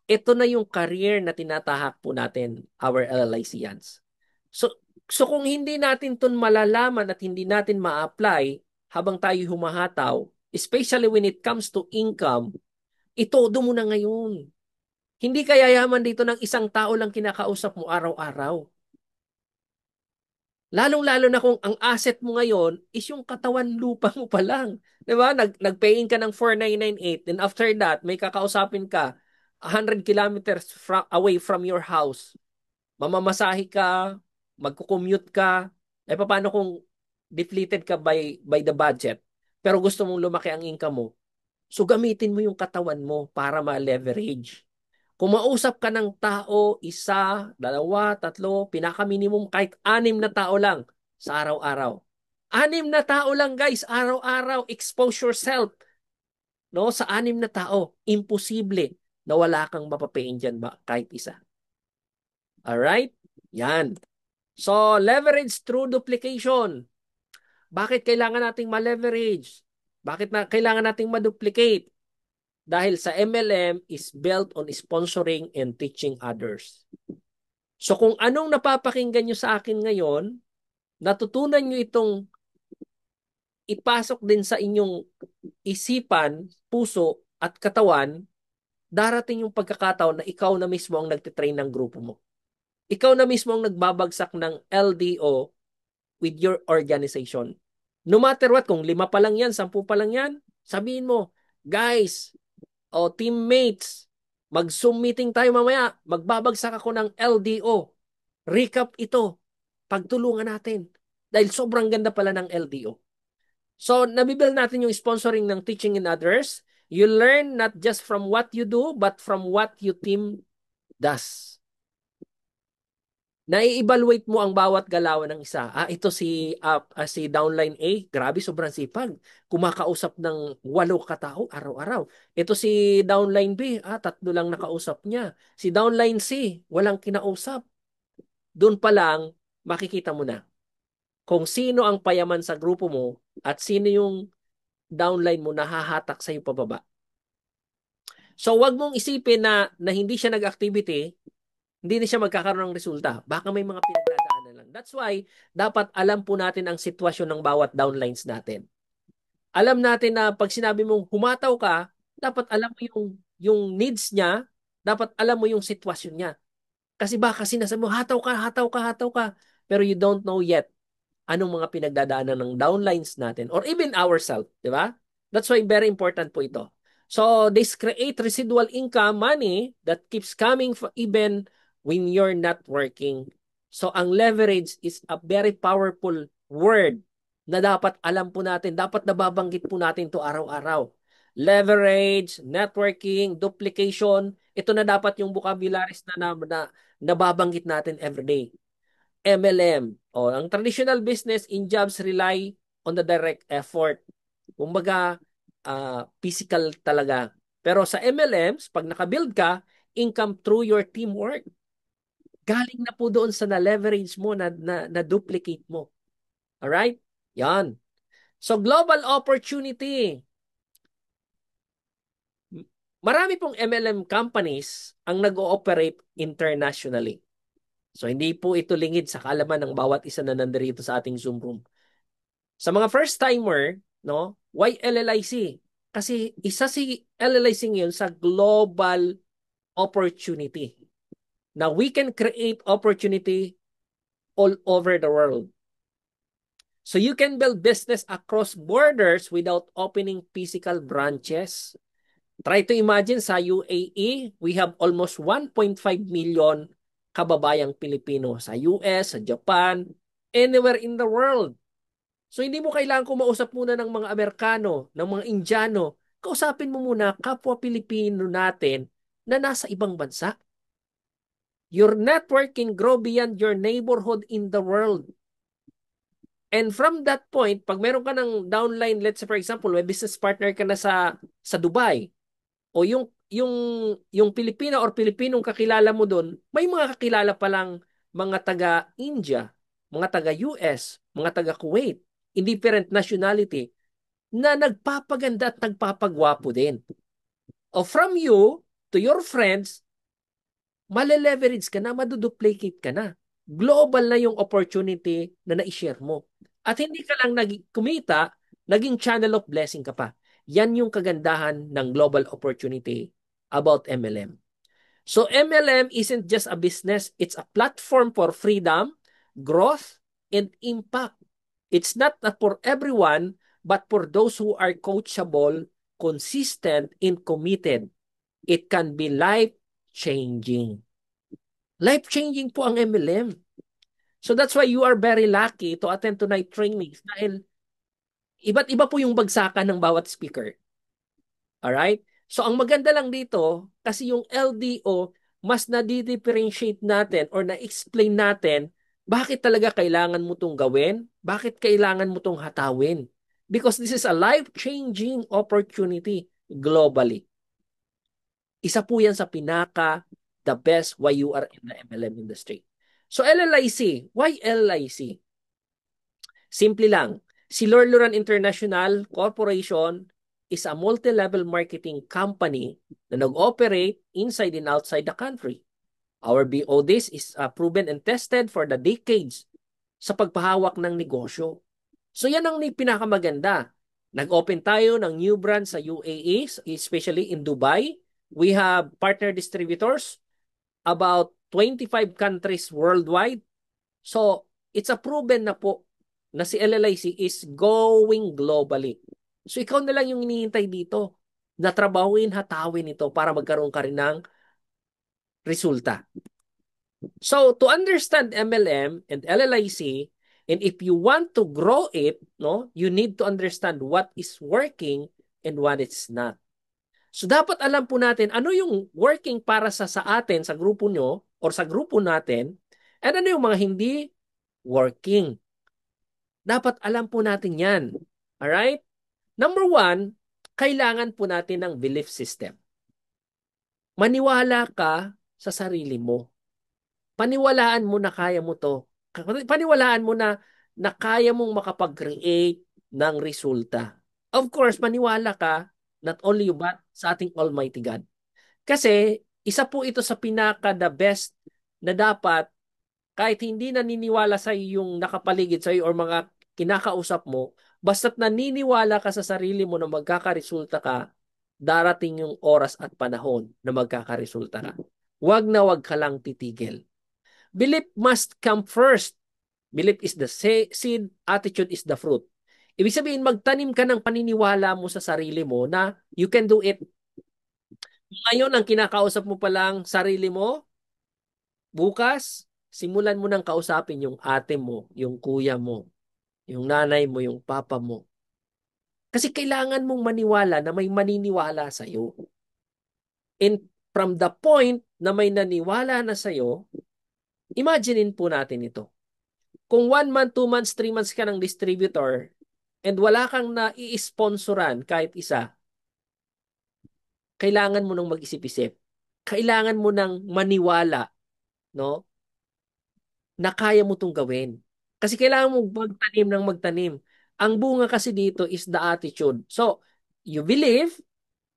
ito na yung career na tinatahak po natin, our LLICians. So kung hindi natin ito malalaman at hindi natin ma-apply habang tayo humahataw, especially when it comes to income, itodo mo na ngayon. Hindi kaya yaman dito ng isang tao lang kinakausap mo araw-araw. Lalong-lalo na kung ang asset mo ngayon is yung katawan lupa mo pa lang. Diba? Nag-pay-in ka ng 4,998, then after that, may kakausapin ka 100 kilometers away from your house. Mamamasahe ka, magko-commute ka. Eh paano kung depleted ka by the budget?
pero gusto mong lumaki ang income mo, so gamitin mo yung katawan mo para ma-leverage. Kung mausap ka ng tao, isa, dalawa, tatlo, pinaka-minimum kahit 6 na tao lang sa araw-araw. 6 na tao lang guys, araw-araw, expose yourself, no, sa 6 na tao. Imposible na wala kang mapapain dyan ba, kahit isa. Alright? Yan. So, leverage through duplication. Bakit kailangan nating ma-leverage? Bakit na kailangan nating ma-duplicate? Dahil sa MLM is built on sponsoring and teaching others. So kung anong napapakinggan nyo sa akin ngayon, natutunan nyo itong ipasok din sa inyong isipan, puso at katawan, darating yung pagkakataon na ikaw na mismo ang nagtitrain ng grupo mo. Ikaw na mismo ang nagbabagsak ng LDO with your organization. No matter what, kung 5 pa lang yan, 10 pa lang yan, sabihin mo, guys, o teammates, mag-Zoom meeting tayo mamaya, magbabagsak ako ng LDO. Recap ito, pagtulungan natin. Dahil sobrang ganda pala ng LDO. So, nabibuild natin yung sponsoring ng teaching in others. You learn not just from what you do, but from what your team does. Nai-evaluate mo ang bawat galawan ng isa. Ito si downline A, grabe sobrang sipag. Kumakausap ng 8 katao araw-araw. Ito si downline B, 3 lang nakausap niya. Si downline C, walang kinausap. Doon pa lang, makikita mo na kung sino ang payaman sa grupo mo at sino yung downline mo na hahatak sa'yo pababa. So, wag mong isipin na hindi siya nag-activity, hindi na siya magkakaroon ng resulta. Baka may mga pinagdadaanan lang. That's why, dapat alam po natin ang sitwasyon ng bawat downlines natin. Alam natin na pag sinabi mong humataw ka, dapat alam mo yung needs niya, dapat alam mo yung sitwasyon niya. Kasi baka sinasabi mo, hataw ka, hataw ka, hataw ka. Pero you don't know yet anong mga pinagdadaanan ng downlines natin or even ourselves, di ba? That's why very important po ito. So, this create residual income money that keeps coming even when you're not working. So, ang leverage is a very powerful word na dapat alam po natin, dapat nababanggit po natin to araw-araw. Leverage, networking, duplication, ito na dapat yung vocabularies na nababanggit natin everyday. MLM. Ang traditional business in jobs rely on the direct effort. Kumbaga, physical talaga. Pero sa MLMs, pag nakabuild ka, income through your teamwork. Galing na po doon sa na-leverage mo, na-duplicate mo. Alright? Yan. So, global opportunity. Marami pong MLM companies ang nag-ooperate internationally. So, hindi po ito lingid sa kaalaman ng bawat isa na nandirito sa ating Zoom room. Sa mga first-timer, no, why LLIC? Kasi isa si LLIC ngayon sa global opportunity. Now, we can create opportunity all over the world. So, you can build business across borders without opening physical branches. Try to imagine sa UAE, we have almost 1.5 million kababayang Pilipino sa US, sa Japan, anywhere in the world. So hindi mo kailangan kumausap muna ng mga Amerikano, ng mga Indiano. Kausapin mo muna kapwa Pilipino natin na nasa ibang bansa. Your network can grow beyond your neighborhood in the world. And from that point, pag meron ka ng downline, let's say for example, may business partner ka na sa Dubai, o yung Pilipino or Pilipinong kakilala mo doon, may mga kakilala pa lang mga taga-India, mga taga-US, mga taga-Kuwait, indifferent nationality, na nagpapaganda at nagpapagwapo din. O from you to your friends, male-leverage ka na, maduduplicate ka na. Global na yung opportunity na na-share mo. At hindi ka lang kumita, naging channel of blessing ka pa. Yan yung kagandahan ng global opportunity about MLM. So MLM isn't just a business, it's a platform for freedom, growth, and impact. It's not for everyone, but for those who are coachable, consistent, and committed. It can be life-changing. Life-changing po ang MLM. So that's why you are very lucky to attend tonight trainings dahil Iba't iba po yung bagsakan ng bawat speaker. Alright? So ang maganda lang dito, kasi yung LDO, mas na-differentiate natin or na-explain natin bakit talaga kailangan mo itong gawin, bakit kailangan mo itong hatawin. Because this is a life-changing opportunity globally. Isa po yan sa the best why you are in the MLM industry. So LLIC, why LLIC? Simple lang. Si Lorluran International Corporation is a multi-level marketing company na nag-operate inside and outside the country. Our BODs is proven and tested for the decades sa pagpahawak ng negosyo. So yan ang pinakamaganda. Nag-open tayo ng new brand sa UAE, especially in Dubai. We have partner distributors about 25 countries worldwide. So it's a proven na po na si LLIC is going globally. So ikaw na lang yung hinihintay dito na trabahuin, hatawin ito para magkaroon ka rin ng resulta. So to understand MLM and LLIC, and if you want to grow it, no, you need to understand what is working and what is not. So dapat alam po natin ano yung working para sa atin, sa grupo nyo, or sa grupo natin, and ano yung mga hindi working. Dapat alam po natin yan. Alright? Number one, kailangan po natin ng belief system. Maniwala ka sa sarili mo. Paniwalaan mo na kaya mo to. Paniwalaan mo na kaya mong makapag-create ng resulta. Of course, maniwala ka not only you but sa ating Almighty God. Kasi isa po ito sa the best na dapat kahit hindi naniniwala sa yung nakapaligid sa iyo or mga kinakausap mo, basta't naniniwala ka sa sarili mo na magkakaresulta ka, darating yung oras at panahon na magkakaresulta ka. Wag na wag ka lang titigil. Belief must come first. Belief is the seed, attitude is the fruit. Ibig sabihin, magtanim ka ng paniniwala mo sa sarili mo na you can do it. Ngayon, ang kinakausap mo pa lang sarili mo, bukas, simulan mo nang kausapin yung ate mo, yung kuya mo, yung nanay mo, yung papa mo. Kasi kailangan mong maniwala na may maniniwala sa'yo. And from the point na may naniwala na sa'yo, imaginein po natin ito. Kung 1 month, 2 months, 3 months ka ng distributor and wala kang na-i-sponsoran kahit isa, kailangan mo nang mag-isip-isip. Kailangan mo nang maniwala, no? Na kaya mo itong gawin. Kasi kailangan mo magtanim ng magtanim. Ang bunga kasi dito is the attitude. So, you believe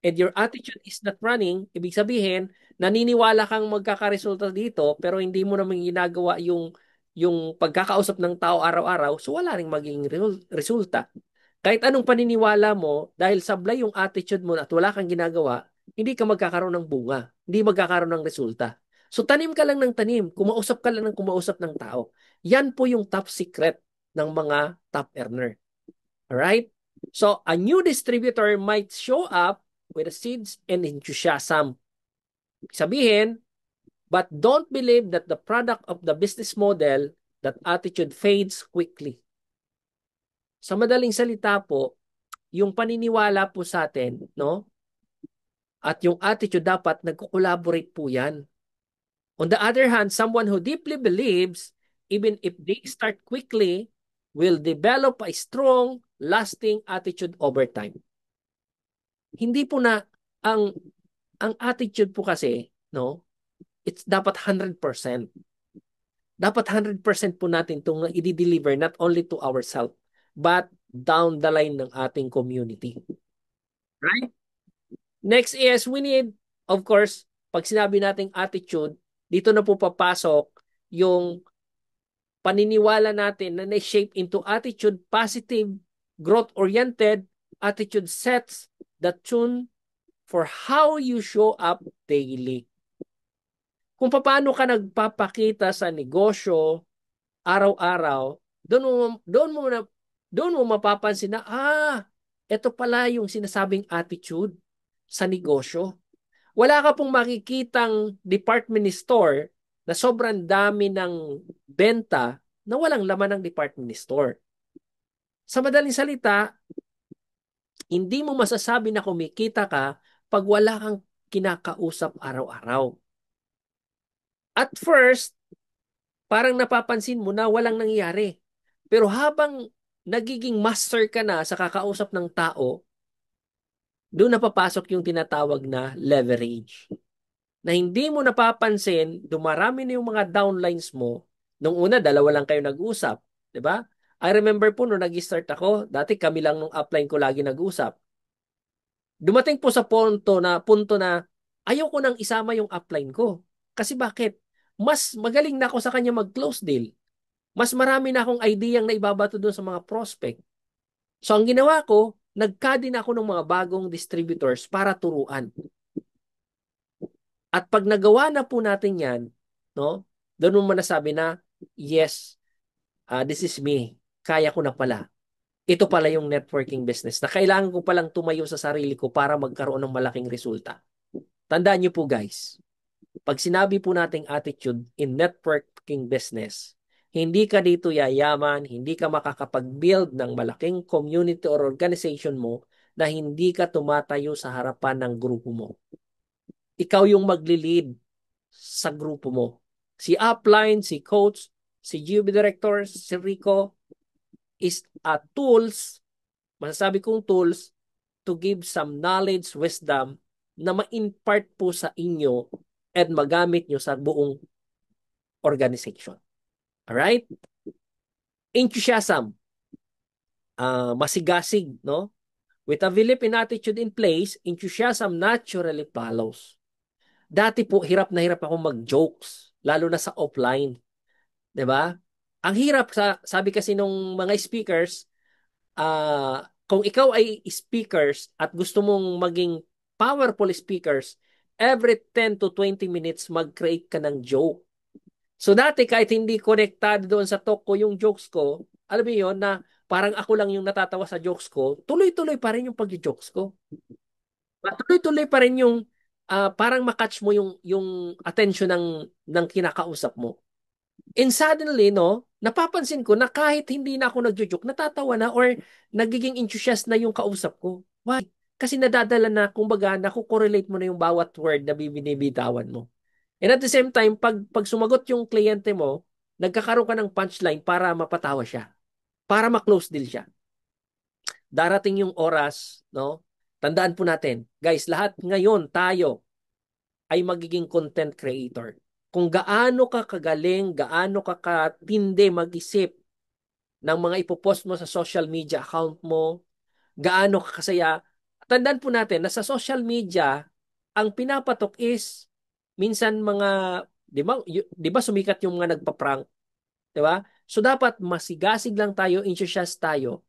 and your attitude is not running, ibig sabihin, naniniwala kang magkakaresulta dito pero hindi mo naman ginagawa yung pagkakausap ng tao araw-araw, so wala ring magiging resulta. Kahit anong paniniwala mo, dahil sablay yung attitude mo at wala kang ginagawa, hindi ka magkakaroon ng bunga, hindi magkakaroon ng resulta. So tanim ka lang ng tanim, kumausap ka lang ng kumausap ng tao. Yan po yung top secret ng mga top earner. Alright? So a new distributor might show up with the seeds and enthusiasm. Sabihin, but don't believe that the product of the business model, that attitude fades quickly. Sa madaling salita po, yung paniniwala po sa atin, no? At yung attitude dapat nagko-collaborate po yan. On the other hand, someone who deeply believes, even if they start quickly, will develop a strong, lasting attitude over time. Hindi po na, ang attitude po kasi, no? It's dapat 100%. Dapat 100% po natin itong i-deliver not only to ourselves, but down the line ng ating community. Right? Next is, we need, of course, pag sinabi nating attitude, dito na po papasok yung paniniwala natin na na-shape into attitude, positive, growth-oriented, attitude sets the tune for how you show up daily. Kung paano ka nagpapakita sa negosyo araw-araw, doon mo mapapansin na ito pala yung sinasabing attitude sa negosyo. Wala ka pong makikitang department store na sobrang dami ng benta na walang laman ng department store. Sa madaling salita, hindi mo masasabi na kumikita ka pag wala kang kinakausap araw-araw. At first, parang napapansin mo na walang nangyayari. Pero habang nagiging master ka na sa kakausap ng tao, doon napapasok yung tinatawag na leverage. Na hindi mo napapansin, dumarami na yung mga downlines mo. Nung una, dalawa lang kayo nag-usap. 'Di ba? I remember po nung nag-start ako, dati kami lang nung upline ko lagi nag-usap. Dumating po sa punto na ayaw ko nang isama yung upline ko. Kasi bakit? Mas magaling na ako sa kanya mag-close deal. Mas marami na akong idea na ibabato doon sa mga prospect. So ang ginawa ko, nagka din ako ng mga bagong distributors para turuan. At pag nagawa na po natin yan, no, doon mo nasabi na, yes, this is me. Kaya ko na pala. Ito pala yung networking business na kailangan ko palang tumayo sa sarili ko para magkaroon ng malaking resulta. Tandaan niyo po guys, pag sinabi po nating attitude in networking business, hindi ka dito yayaman, hindi ka makakapag-build ng malaking community or organization mo na hindi ka tumatayo sa harapan ng grupo mo. Ikaw yung magli-lead sa grupo mo. Si upline, si coach, si GUB director, si Rico is tools, masasabi kong tools to give some knowledge, wisdom na ma-impart po sa inyo at magamit nyo sa buong organization. Alright? Enthusiasm. Masigasig, no? With a belief in attitude in place, enthusiasm naturally follows. Dati po, hirap na hirap ako mag-jokes, lalo na sa offline. 'Di ba? Ang hirap sabi kasi nung mga speakers, kung ikaw ay speakers at gusto mong maging powerful speakers, every 10 to 20 minutes mag-create ka ng joke. So dati kahit hindi konektado doon sa talk ko yung jokes ko, alam mo yun na parang ako lang yung natatawa sa jokes ko, tuloy-tuloy pa rin yung pag-jokes ko. Tuloy-tuloy pa rin yung parang makatch mo yung attention ng kinakausap mo. And suddenly, no, napapansin ko na kahit hindi na ako nagjo-joke, natatawa na or nagiging enthusiast na yung kausap ko. Why? Kasi nadadala na, kumbaga, nakukorelate mo na yung bawat word na bibinibitawan mo. And at the same time, pag sumagot yung kliyente mo, nagkakaroon ka ng punchline para mapatawa siya. Para ma-close deal siya. Darating yung oras, no? Tandaan po natin, guys, lahat ngayon tayo ay magiging content creator. Kung gaano ka kagaling, gaano ka katindi mag-isip ng mga ipopost mo sa social media account mo, gaano ka kasaya. Tandaan po natin na sa social media, ang pinapatok is minsan mga, di ba sumikat yung mga nagpa-prank, di ba? So dapat masigasig lang tayo, enthusiast tayo.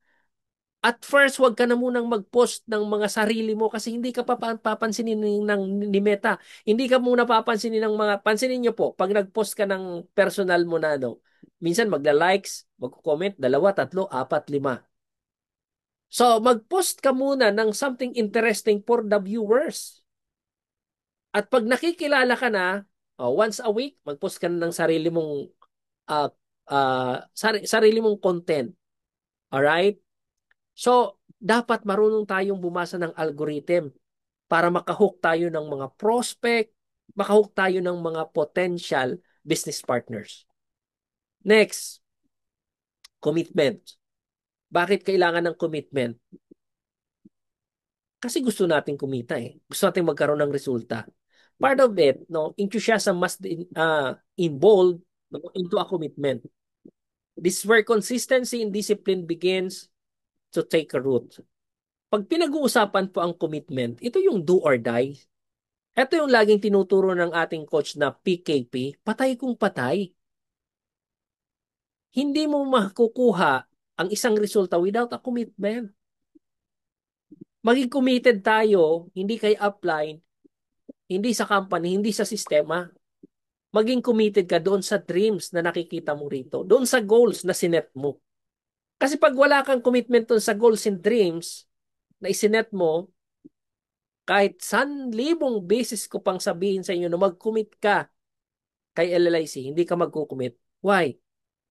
At first, wag ka na munang mag-post ng mga sarili mo kasi hindi ka papansinin ni Meta. Hindi ka muna papansinin ng mga, pansinin nyo po, pag nag-post ka ng personal mo na, no, minsan magla-likes, mag-comment, 2, 3, 4, 5. So, mag-post ka muna ng something interesting for the viewers. At pag nakikilala ka na, once a week, mag-post ka na ng sarili mong sarili mong content. Alright? So, dapat marunong tayong bumasa ng algorithm para makahook tayo ng mga prospect, makahook tayo ng mga potential business partners. Next, commitment. Bakit kailangan ng commitment? Kasi gusto natin kumita eh. Gusto natin magkaroon ng resulta. Part of it, no, enthusiasm must involve, no, into a commitment. This is where consistency and discipline begins to take a root. Pag pinag-uusapan po ang commitment, ito yung do or die. Ito yung laging tinuturo ng ating coach na PKP, patay kung patay. Hindi mo makukuha ang isang resulta without a commitment. Maging committed tayo, hindi kay upline, hindi sa company, hindi sa sistema. Maging committed ka doon sa dreams na nakikita mo rito, doon sa goals na sinet mo. Kasi pag wala kang commitment doon sa goals and dreams na isinet mo, kahit 1,000 beses ko pang sabihin sa inyo na mag-commit ka kay LLIC, hindi ka mag-commit. Why?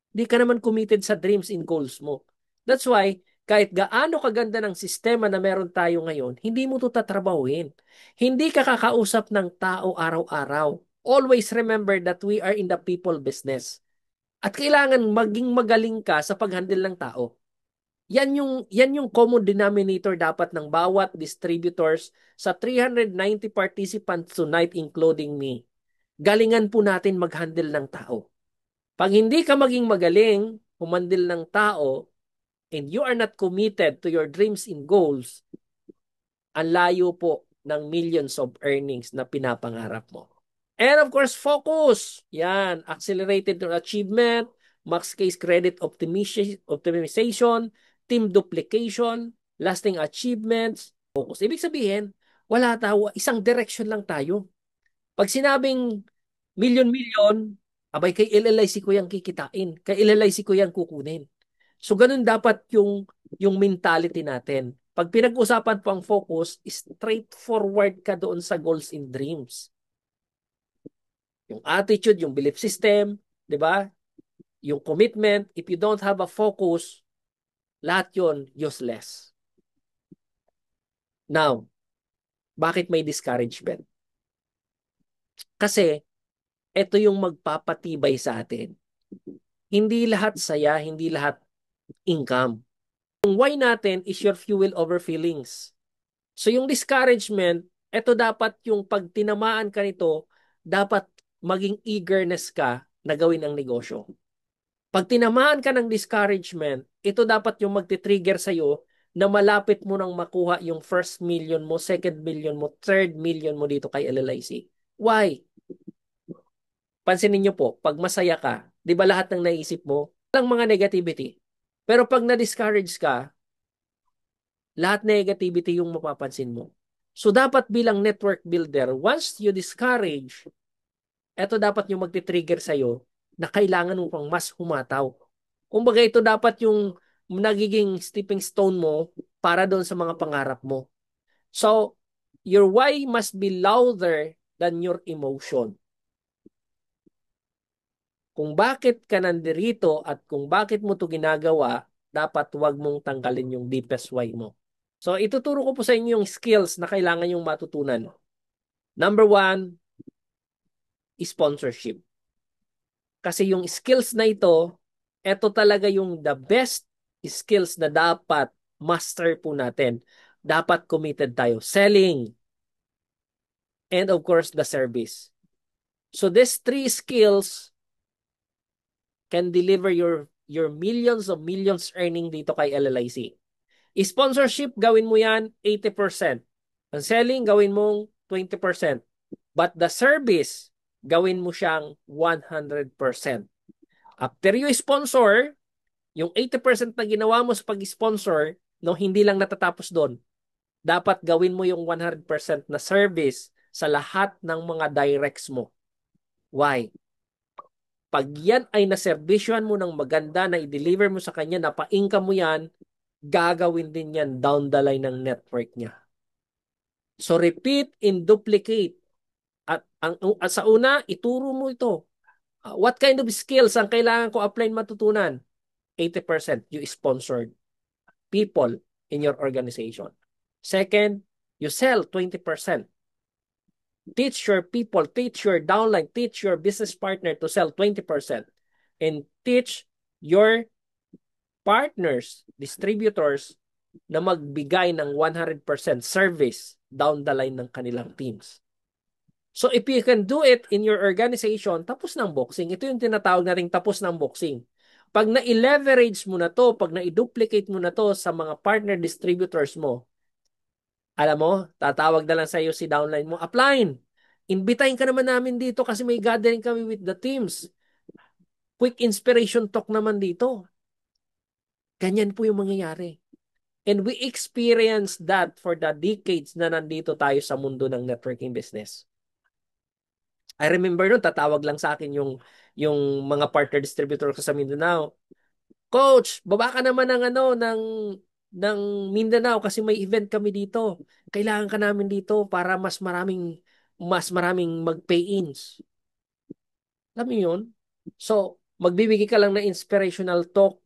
Hindi ka naman committed sa dreams and goals mo. That's why, kahit gaano kaganda ng sistema na meron tayo ngayon, hindi mo ito tatrabahuin. Hindi ka kakausap ng tao araw-araw. Always remember that we are in the people business. At kailangan maging magaling ka sa pag-handle ng tao. Yan yung common denominator dapat ng bawat distributors sa 390 participants tonight including me. Galingan po natin mag-handle ng tao. Pag hindi ka maging magaling humandle ng tao and you are not committed to your dreams and goals, ang layo po ng millions of earnings na pinapangarap mo. And of course, focus. Yan, accelerated achievement, max case credit optimization, team duplication, lasting achievements, focus. Ibig sabihin, wala tayo, isang direction lang tayo. Pag sinabing million-million, abay kay LLIC ko yung kikitain, kay LLIC ko yung kukunin. So ganun dapat yung mentality natin. Pag pinag-usapan po ang focus, straightforward ka doon sa goals and dreams. Yung attitude, yung belief system, di ba? Yung commitment, if you don't have a focus, lahat yun useless. Now, bakit may discouragement? Kasi, ito yung magpapatibay sa atin. Hindi lahat saya, hindi lahat income. Yung why natin is your fuel over feelings. So yung discouragement, ito dapat yung pag tinamaan ka nito, dapat maging eagerness ka na gawin ang negosyo. Pag tinamaan ka ng discouragement, ito dapat yung magti-trigger sa'yo na malapit mo nang makuha yung first million mo, second million mo, third million mo dito kay LLIC. Why? Pansinin nyo po, pag masaya ka, di ba lahat ng naisip mo, walang mga negativity. Pero pag na-discourage ka, lahat negativity yung mapapansin mo. So dapat bilang network builder, once you discourage, ito dapat yung magti-trigger sa'yo na kailangan mo pang mas humataw. Kumbaga ito dapat yung nagiging stepping stone mo para doon sa mga pangarap mo. So, your why must be louder than your emotion. Kung bakit ka nandirito at kung bakit mo ito ginagawa, dapat huwag mong tanggalin yung deepest why mo. So, ituturo ko po sa inyo yung skills na kailangan yung matutunan. Number 1, sponsorship. Kasi yung skills na ito talaga yung the best skills na dapat master po natin. Dapat committed tayo. Selling. And of course, the service. So these 3 skills can deliver your millions of millions earning dito kay LLIC. Sponsorship, gawin mo yan 80%. Ang selling, gawin mong 20%. But the service, gawin mo siyang 100%. After you sponsor, yung 80% na ginawa mo sa pag-sponsor, no, hindi lang natatapos doon. Dapat gawin mo yung 100% na service sa lahat ng mga directs mo. Why? Pag yan ay naservisyohan mo ng maganda na i-deliver mo sa kanya, na pa-income mo yan, gagawin din yan down the line ng network niya. So repeat and duplicate. At sa una, ituro mo ito. What kind of skills ang kailangan ko apply matutunan? 80% you sponsored people in your organization. Second, you sell 20%. Teach your people, teach your downline, teach your business partner to sell 20%. And teach your partners, distributors, na magbigay ng 100% service down the line ng kanilang teams. So if you can do it in your organization, tapos ng boxing. Ito yung tinatawag na rin tapos ng boxing. Pag na-leverage mo na to, pag na-duplicate mo na to sa mga partner distributors mo, alam mo, tatawag na lang sa iyo si downline mo, upline, invitahin ka naman namin dito kasi may gathering kami with the teams. Quick inspiration talk naman dito. Ganyan po yung mangyayari. And we experience that for the decades na nandito tayo sa mundo ng networking business. I remember noon, tatawag lang sa akin yung mga partner distributor ko sa Mindanao. Coach, baba ka naman ng Mindanao kasi may event kami dito. Kailangan ka namin dito para mas maraming mag-pay-ins. Alam mo 'yun? So, magbibigay ka lang ng inspirational talk,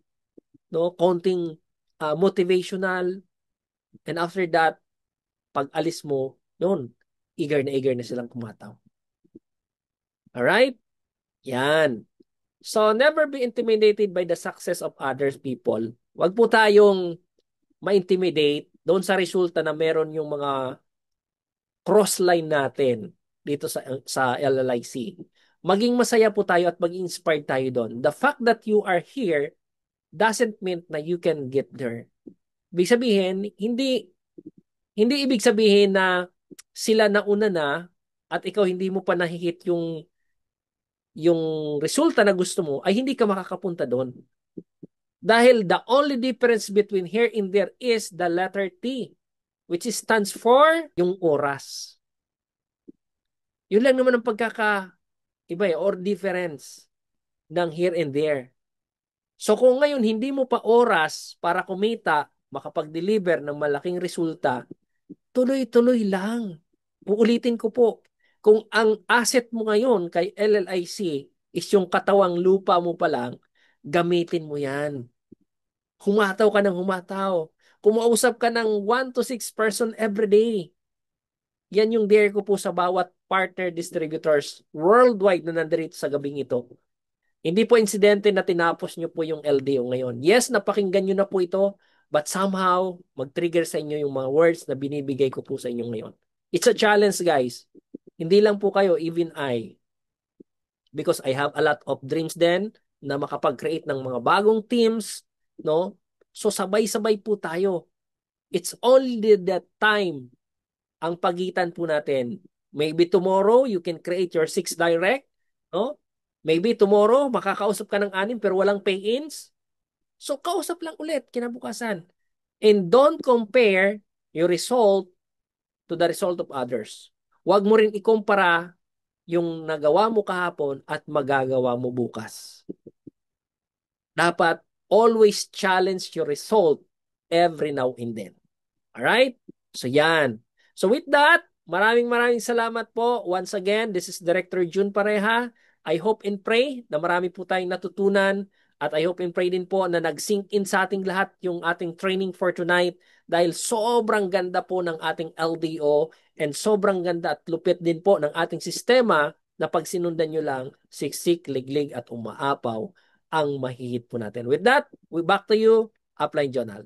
no? Konting motivational, and after that, pag alis mo, noon, eager na silang kumataw. Alright? Yan. So, never be intimidated by the success of others people. Huwag po tayong ma-intimidate doon sa resulta na meron yung mga cross-line natin dito sa LLIC. Maging masaya po tayo at maging inspired tayo doon. The fact that you are here doesn't mean na you can get there. Ibig sabihin, hindi ibig sabihin na sila nauna na at ikaw hindi mo pa nahihit yung resulta na gusto mo, ay hindi ka makakapunta doon. Dahil the only difference between here and there is the letter T, which stands for yung oras. Yun lang naman ang iba or difference ng here and there. So kung ngayon hindi mo pa oras para kumita, makapag-deliver ng malaking resulta, tuloy-tuloy lang. Uulitin ko po, kung ang asset mo ngayon kay LLIC is yung katawang lupa mo pa lang, gamitin mo yan. Humataw ka ng humataw. Kumausap ka ng 1 to 6 person every day. Yan yung dare ko po sa bawat partner distributors worldwide na nandito sa gabing ito. Hindi po insidente na tinapos nyo po yung LDO ngayon. Yes, napakinggan nyo na po ito, but somehow, mag-trigger sa inyo yung mga words na binibigay ko po sa inyo ngayon. It's a challenge, guys. Hindi lang po kayo, even I. Because I have a lot of dreams then na makapag-create ng mga bagong teams, no? So sabay-sabay po tayo. It's only that time ang pagitan po natin. Maybe tomorrow you can create your 6 direct, no? Maybe tomorrow makakausap ka ng 6 pero walang pay-ins. So kausap lang ulit kinabukasan. And don't compare your result to the result of others. Huwag mo rin ikumpara yung nagawa mo kahapon at magagawa mo bukas. Dapat always challenge your result every now and then. Alright? So yan. So with that, maraming salamat po. Once again, this is Director June Pareha. I hope and pray na marami po tayong natutunan at I hope and pray din po na nag-sink in sa ating lahat yung ating training for tonight dahil sobrang ganda po ng ating LDO and sobrang ganda at lupit din po ng ating sistema na pag sinundan nyo lang, siksik, liglig at umaapaw ang mahihit po natin. With that, we back to you, Upline Journal.